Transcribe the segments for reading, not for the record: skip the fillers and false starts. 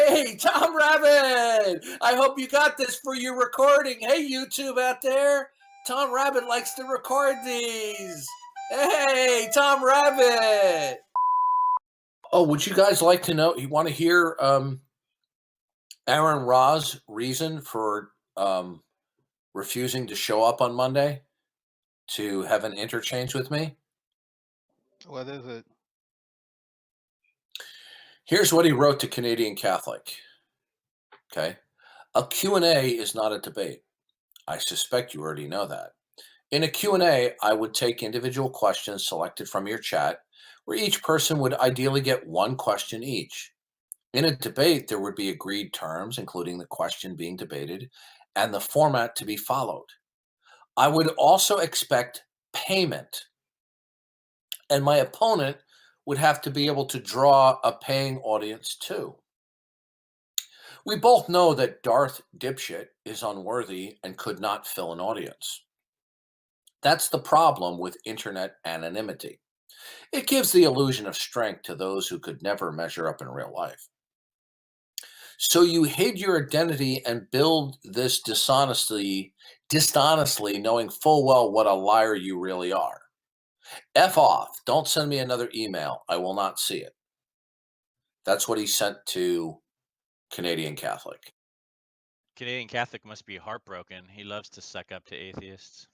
Hey, Tom Rabbit! I hope you got this for your recording. Hey, YouTube out there. Tom Rabbit likes to record these. Hey, Tom Rabbit! Oh, would you guys like to know? You want to hear Aron Ra's reason for refusing to show up on Monday to have an interchange with me? What is it? Here's what he wrote to Canadian Catholic. Okay. A Q&A is not a debate. I suspect you already know that. In a Q&A, I would take individual questions selected from your chat, where each person would ideally get one question each. In a debate, there would be agreed terms, including the question being debated, and the format to be followed. I would also expect payment, and my opponent would have to be able to draw a paying audience too. We both know that Darth dipshit is unworthy and could not fill an audience. That's the problem with internet anonymity. It gives the illusion of strength to those who could never measure up in real life. So you hid your identity and build this dishonestly, knowing full well what a liar you really are. F off. Don't send me another email. I will not see it. That's what he sent to Canadian Catholic. Canadian Catholic must be heartbroken. He loves to suck up to atheists.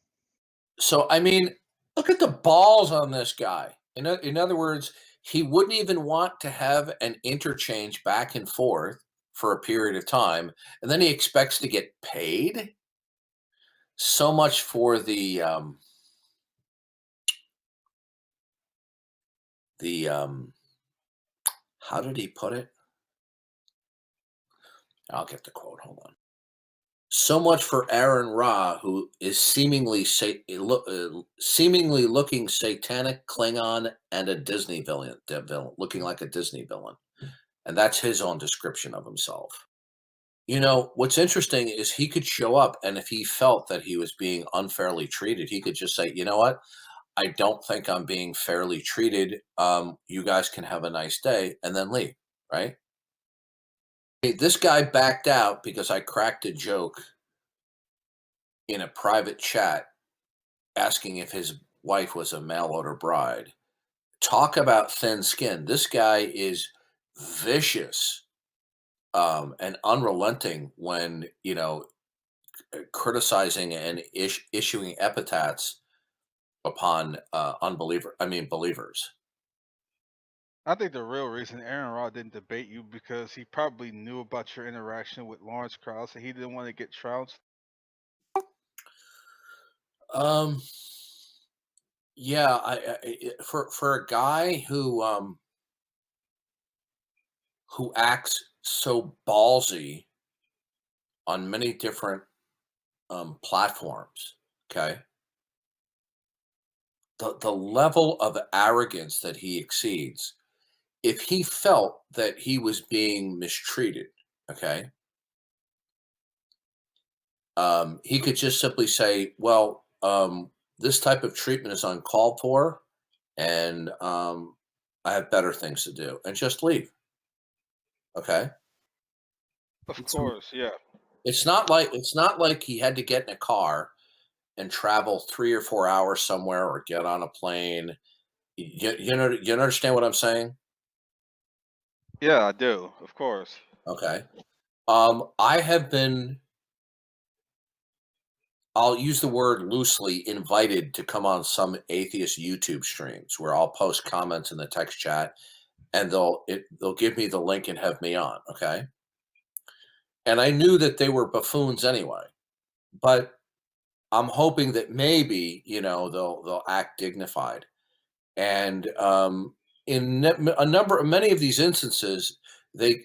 So, I mean, look at the balls on this guy. In other words, he wouldn't even want to have an interchange back and forth for a period of time, and then he expects to get paid. So much for the how did he put it? I'll get the quote. Hold on. So much for Aron Ra, who is seemingly looking satanic Klingon and a Disney villain, looking like a Disney villain. And that's his own description of himself. You know, what's interesting is he could show up, and if he felt that he was being unfairly treated, he could just say, you know what? I don't think I'm being fairly treated. You guys can have a nice day, and then leave, right? This guy backed out because I cracked a joke in a private chat asking if his wife was a mail order bride. Talk about thin skin. This guy is vicious and unrelenting when, criticizing and issuing epithets upon believers. I think the real reason Aron Ra didn't debate you because he probably knew about your interaction with Lawrence Krauss and he didn't want to get trounced. Yeah, for a guy who acts so ballsy on many different platforms, okay, the level of arrogance that he exceeds. If he felt that he was being mistreated, okay, he could just simply say, well, this type of treatment is uncalled for, and I have better things to do, and just leave. Okay. Of course, yeah. It's not like he had to get in a car and travel 3 or 4 hours somewhere or get on a plane. You understand what I'm saying? Yeah, I do. Of course. Okay. I have been, I'll use the word loosely, invited to come on some atheist YouTube streams where I'll post comments in the text chat and they'll give me the link and have me on. Okay. And I knew that they were buffoons anyway, but I'm hoping that maybe, they'll act dignified. And in many of these instances, they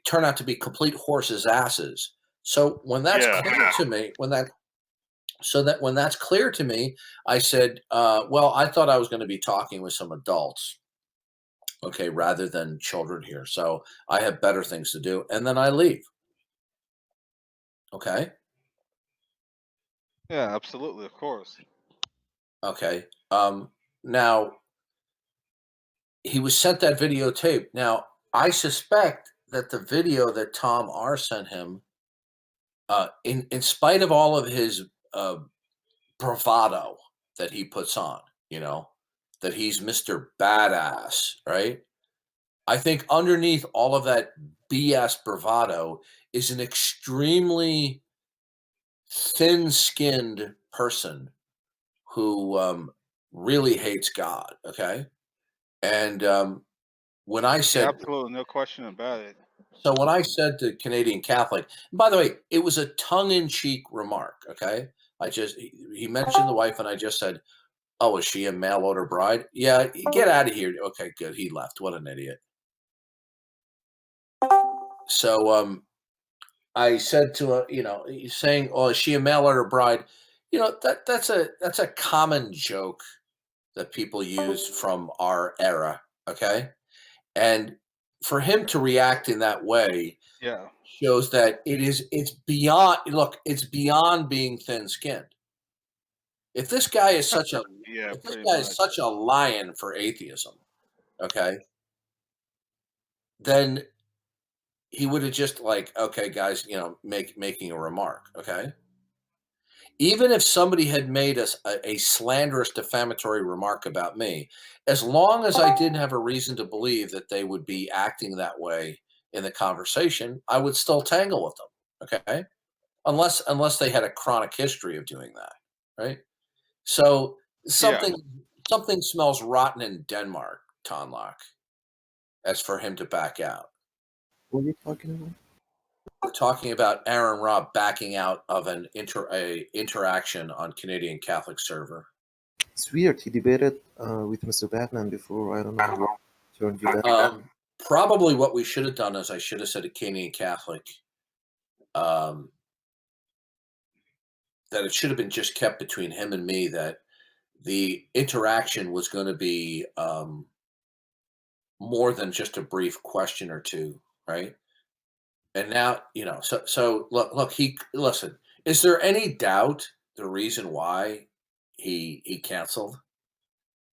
turn out to be complete horses' asses. So when that's Yeah. clear to me, when that's clear to me, I said, well, I thought I was going to be talking with some adults, okay, rather than children here. So I have better things to do, and then I leave. Okay. Yeah, absolutely, of course. Okay. Now he was sent that videotape. Now I suspect that the video that Tom R sent him, in spite of all of his bravado that he puts on, you know, that he's Mr. Badass, right? I think underneath all of that BS bravado is an extremely thin-skinned person who really hates God. Okay, and when I Yeah, said absolutely, no question about it. so, when I said to Canadian Catholic, and by the way, it was a tongue-in-cheek remark. Okay, he mentioned the wife, and I just said, "Oh, is she a mail order bride?" Yeah, get out of here. Okay, good. He left. What an idiot. So I said to her, he's saying, "Oh, is she a mail order bride?" That's a common joke that people use from our era. Okay, and for him to react in that way Yeah. shows that it's beyond. Look, it's beyond being thin-skinned. If this guy is such a Yeah, if this pretty guy is much. such a lion for atheism, okay, then he would have just like, okay, guys, making a remark, okay? Even if somebody had made us a slanderous, defamatory remark about me, as long as I didn't have a reason to believe that they would be acting that way in the conversation, I would still tangle with them, okay? Unless they had a chronic history of doing that, right? So Yeah. something smells rotten in Denmark, Tonlock, as for him to back out. What are you talking about? We're talking about Aron Ra backing out of a interaction on Canadian Catholic server. It's weird. He debated with Mr. Batman before. I don't know what turned you down. Probably what we should have done is I should have said to Canadian Catholic that it should have been just kept between him and me, that the interaction was going to be more than just a brief question or two, right? And now, so look, listen, is there any doubt the reason why he canceled?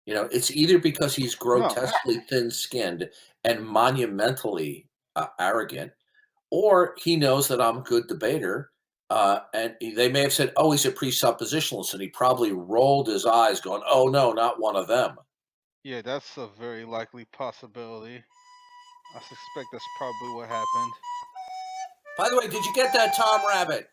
It's either because he's No. grotesquely thin-skinned and monumentally arrogant, or he knows that I'm a good debater. And they may have said, "Oh, he's a presuppositionalist," and he probably rolled his eyes, going, "Oh no, not one of them." Yeah, that's a very likely possibility. I suspect that's probably what happened. By the way, did you get that, Tom Rabbit?